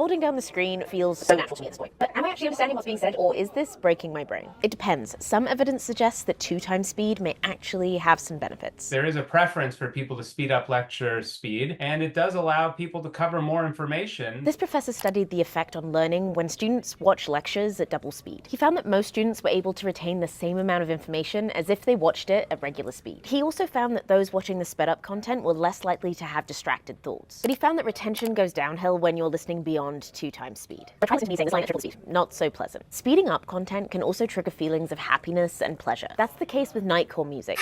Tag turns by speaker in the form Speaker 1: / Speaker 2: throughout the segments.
Speaker 1: Holding down the screen feels so natural to me at this point. But am I actually understanding what's being said, or is this breaking my brain? It depends. Some evidence suggests that 2 times speed may actually have some benefits.
Speaker 2: There is a preference for people to speed up lecture speed, and it does allow people to cover more information.
Speaker 1: This professor studied the effect on learning when students watch lectures at double speed. He found that most students were able to retain the same amount of information as if they watched it at regular speed. He also found that those watching the sped-up content were less likely to have distracted thoughts. But he found that retention goes downhill when you're listening beyond 2 times speed. Not so pleasant. Speeding up content can also trigger feelings of happiness and pleasure. That's the case with nightcore music.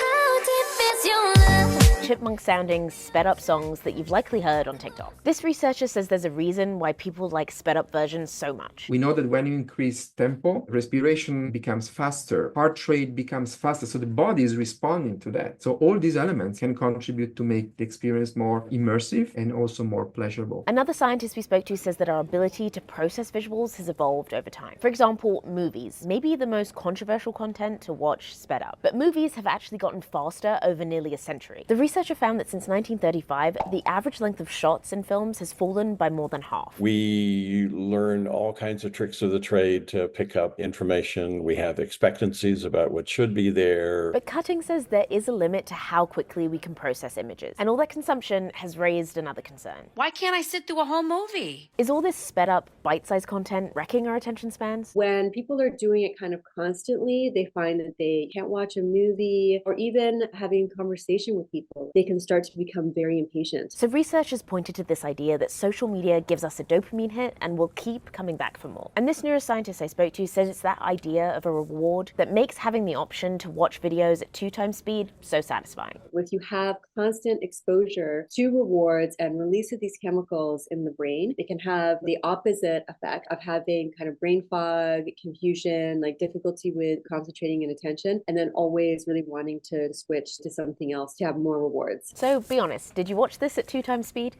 Speaker 1: Chipmunk-sounding, sped-up songs that you've likely heard on TikTok. This researcher says there's a reason why people like sped-up versions so much.
Speaker 3: We know that when you increase tempo, respiration becomes faster, heart rate becomes faster, so the body is responding to that. So all these elements can contribute to make the experience more immersive and also more pleasurable.
Speaker 1: Another scientist we spoke to says that our ability to process visuals has evolved over time. For example, movies. Maybe the most controversial content to watch sped up. But movies have actually gotten faster over nearly a century. The researcher found that since 1935, the average length of shots in films has fallen by more than half.
Speaker 4: We learn all kinds of tricks of the trade to pick up information. We have expectancies about what should be there.
Speaker 1: But Cutting says there is a limit to how quickly we can process images. And all that consumption has raised another concern.
Speaker 5: Why can't I sit through a whole movie?
Speaker 1: Is all this sped up, bite-sized content wrecking our attention spans?
Speaker 6: When people are doing it kind of constantly, they find that they can't watch a movie or even having conversation with people. They can start to become very impatient.
Speaker 1: So researchers pointed to this idea that social media gives us a dopamine hit and will keep coming back for more. And this neuroscientist I spoke to says it's that idea of a reward that makes having the option to watch videos at 2 times speed so satisfying.
Speaker 6: If you have constant exposure to rewards and release of these chemicals in the brain, it can have the opposite effect of having kind of brain fog, confusion, like difficulty with concentrating and attention, and then always really wanting to switch to something else to have more rewards.
Speaker 1: So be honest, did you watch this at 2 times speed?